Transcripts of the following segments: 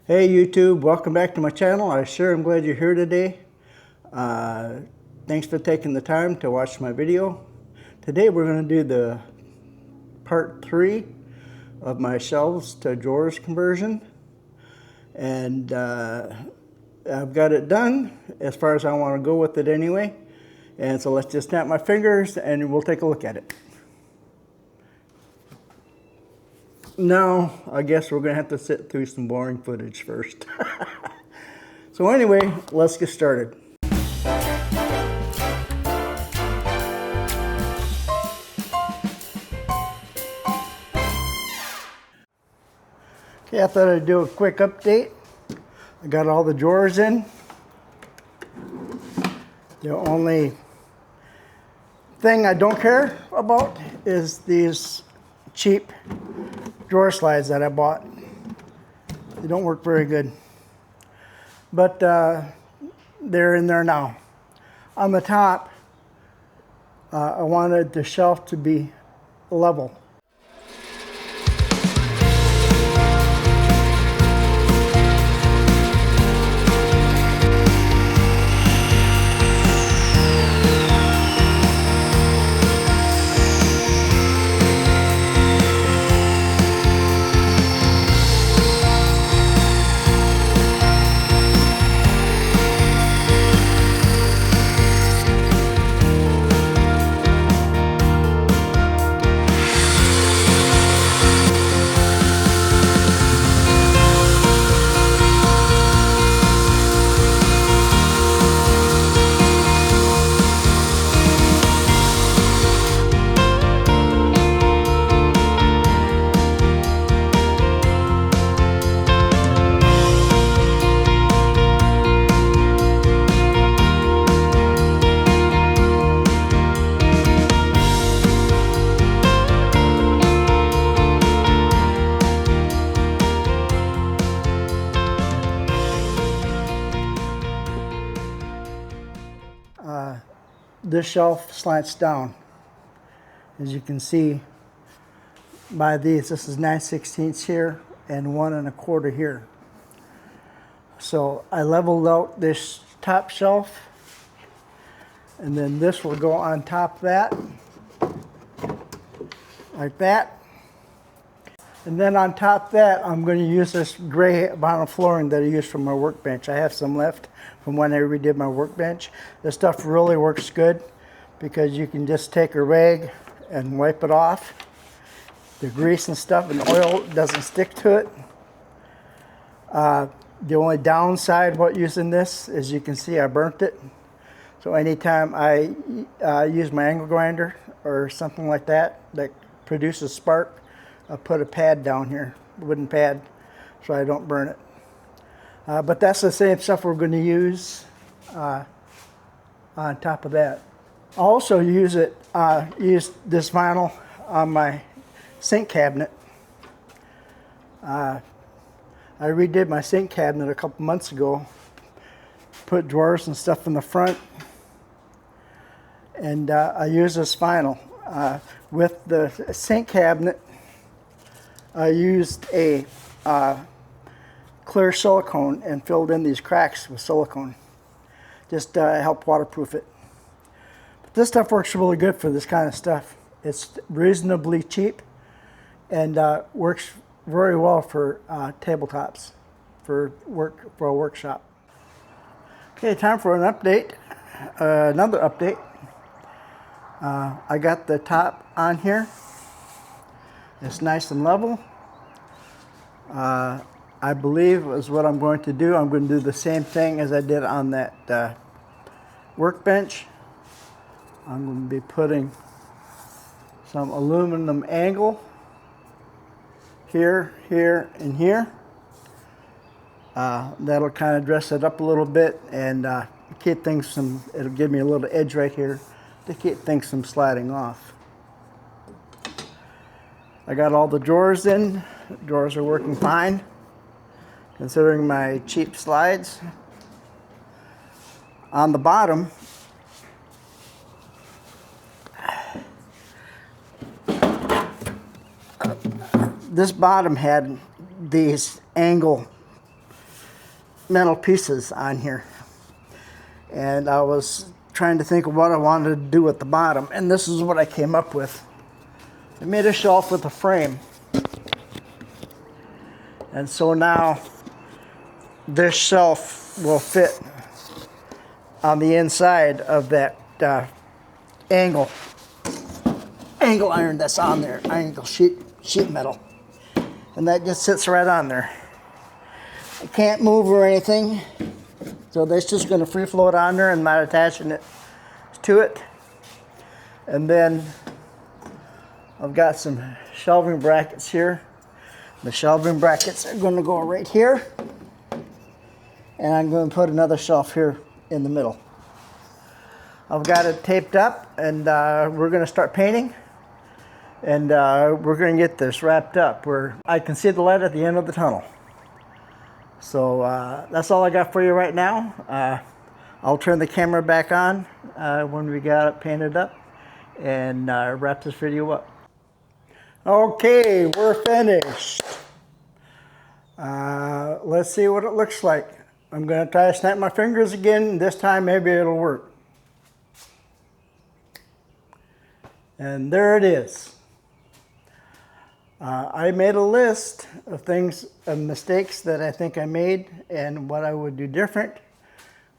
Hey YouTube, welcome back to my channel. I sure am glad you're here today. Thanks for taking the time to watch my video. Today we're going to do the part 3 of my shelves to drawers conversion. And I've got it done as far as I want to go with it anyway. And so let's just snap my fingers and we'll take a look at it. No, I guess we're going to have to sit through some boring footage first. So anyway, let's get started. Okay, I thought I'd do a quick update. I got all the drawers in. The only thing I don't care about is these cheap drawer slides that I bought. They don't work very good, but they're in there now. On the top, I wanted the shelf to be level. This shelf slants down, as you can see by these. This is 9/16 here and 1 1/4 here. So I leveled out this top shelf, and then this will go on top of that, like that. And then on top of that, I'm going to use this gray vinyl flooring that I used from my workbench. I have some left from when I redid my workbench. This stuff really works good because you can just take a rag and wipe it off. The grease and stuff and oil doesn't stick to it. The only downside about using this is, you can see I burnt it. So anytime I use my angle grinder or something like that that produces spark, I put a pad down here, a wooden pad, so I don't burn it. But that's the same stuff we're going to use on top of that. I also use this vinyl on my sink cabinet. I redid my sink cabinet a couple months ago, put drawers and stuff in the front, and I use this vinyl. With the sink cabinet, I used a clear silicone and filled in these cracks with silicone, just to help waterproof it. But this stuff works really good for this kind of stuff. It's reasonably cheap and works very well for tabletops, for a workshop. Okay, time for an update. Another update. I got the top on here. It's nice and level. I believe is what I'm going to do. I'm going to do the same thing as I did on that workbench. I'm going to be putting some aluminum angle here, here, and here. That'll kind of dress it up a little bit and keep things from, it'll give me a little edge right here to keep things from sliding off. I got all the drawers in. The drawers are working fine, considering my cheap slides. On the bottom, this bottom had these angle metal pieces on here. And I was trying to think of what I wanted to do at the bottom, and this is what I came up with. I made a shelf with a frame. And so now this shelf will fit on the inside of that angle iron that's on there, angle sheet metal. And that just sits right on there. I can't move or anything, so that's just going to free float on there and not attaching it to it. And then I've got some shelving brackets here. The shelving brackets are going to go right here, and I'm going to put another shelf here in the middle. I've got it taped up, and we're going to start painting, and we're going to get this wrapped up where I can see the light at the end of the tunnel. So that's all I got for you right now. I'll turn the camera back on when we got it painted up and wrap this video up. Okay, we're finished. Let's see what it looks like. I'm going to try to snap my fingers again. This time maybe it'll work. And there it is. I made a list of things, of mistakes that I think I made and what I would do different.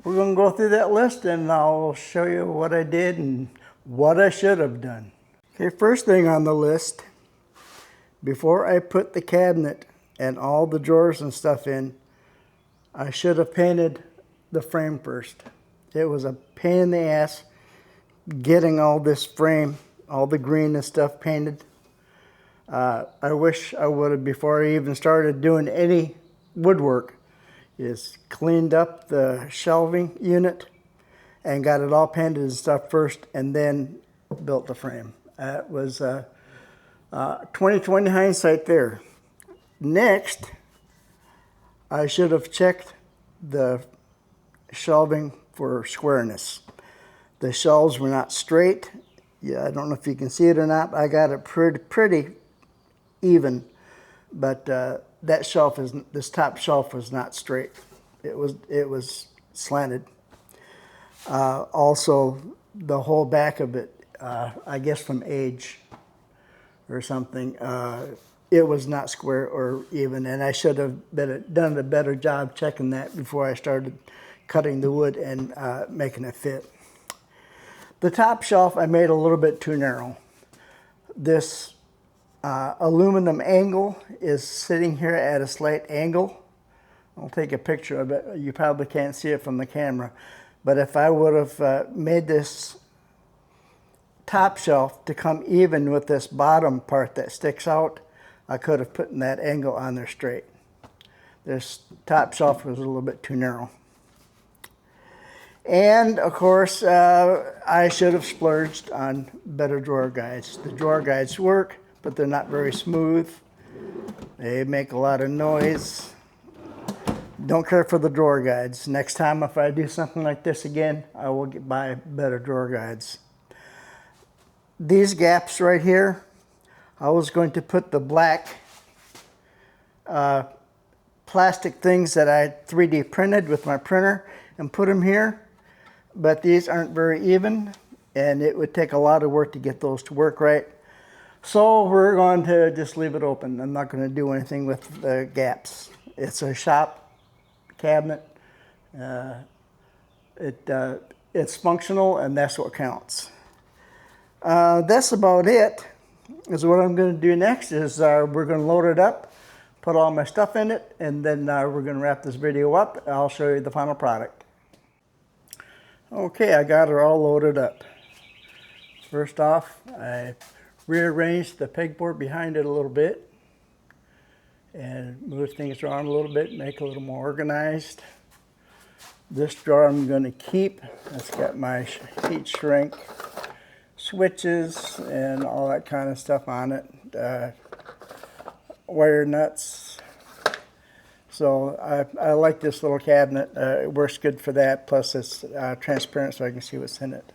We're going to go through that list and I'll show you what I did and what I should have done. Okay, first thing on the list, before I put the cabinet and all the drawers and stuff in, I should have painted the frame first. It was a pain in the ass getting all this frame, all the green and stuff painted. I wish I would have, before I even started doing any woodwork, is cleaned up the shelving unit and got it all painted and stuff first, and then built the frame. It was 20/20 hindsight there. Next, I should have checked the shelving for squareness. The shelves were not straight. Yeah, I don't know if you can see it or not. I got it pretty even, but this top shelf was not straight. It was slanted. Also, the whole back of it, I guess from age or something, it was not square or even, and I should have done a better job checking that before I started cutting the wood and making it fit. The top shelf I made a little bit too narrow. This aluminum angle is sitting here at a slight angle. I'll take a picture of it. You probably can't see it from the camera, but if I would have made this top shelf to come even with this bottom part that sticks out, I could have put that angle on there straight. This top shelf was a little bit too narrow. And of course, I should have splurged on better drawer guides. The drawer guides work, but they're not very smooth. They make a lot of noise. Don't care for the drawer guides. Next time if I do something like this again, I will buy better drawer guides. These gaps right here, I was going to put the black plastic things that I 3D printed with my printer and put them here, but these aren't very even and it would take a lot of work to get those to work right. So we're going to just leave it open. I'm not going to do anything with the gaps. It's a shop cabinet. It's functional, and that's what counts. That's about it. Is what I'm going to do next is we're going to load it up, put all my stuff in it, and then we're going to wrap this video up. I'll show you the final product. Okay, I got it all loaded up. First off, I rearranged the pegboard behind it a little bit and move things around a little bit, make it a little more organized. This drawer I'm going to keep. It's got my heat shrink switches and all that kind of stuff on it. Wire nuts. So I like this little cabinet. It works good for that. Plus it's transparent so I can see what's in it.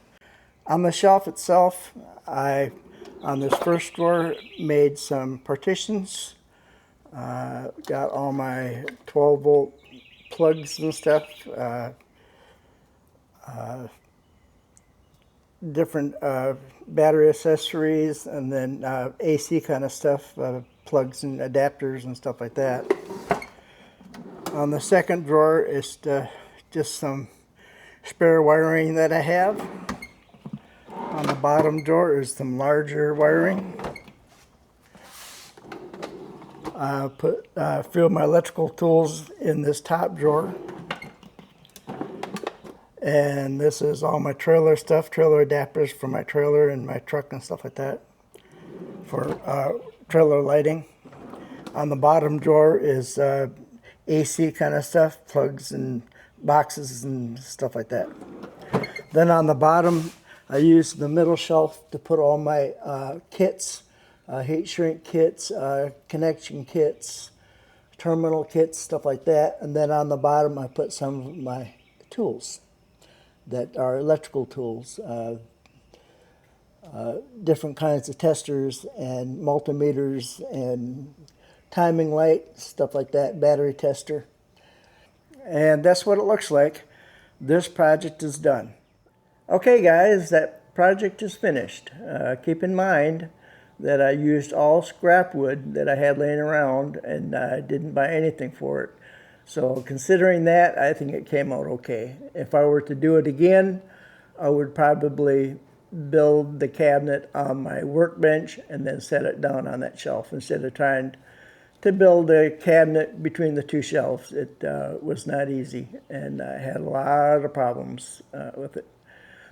On the shelf itself, on this first drawer, made some partitions. Got all my 12-volt plugs and stuff, different battery accessories, and then AC kind of stuff, plugs and adapters and stuff like that. On the second drawer is just some spare wiring that I have. On the bottom drawer is some larger wiring. I put a few of my electrical tools in this top drawer. And this is all my trailer stuff, trailer adapters for my trailer and my truck and stuff like that, for trailer lighting. On the bottom drawer is AC kind of stuff, plugs and boxes and stuff like that. Then on the bottom, I use the middle shelf to put all my kits, heat shrink kits, connection kits, terminal kits, stuff like that. And then on the bottom, I put some of my tools that are electrical tools, different kinds of testers and multimeters and timing light, stuff like that, battery tester. And that's what it looks like. This project is done. Okay guys, that project is finished. Keep in mind that I used all scrap wood that I had laying around, and I didn't buy anything for it. So considering that, I think it came out okay. If I were to do it again, I would probably build the cabinet on my workbench and then set it down on that shelf instead of trying to build a cabinet between the two shelves. It was not easy, and I had a lot of problems with it.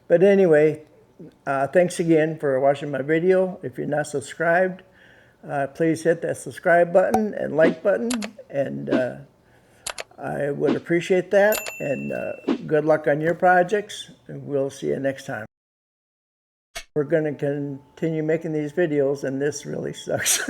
But anyway, thanks again for watching my video. If you're not subscribed, please hit that subscribe button and like button, and I would appreciate that. And good luck on your projects, and we'll see you next time. We're going to continue making these videos, and this really sucks.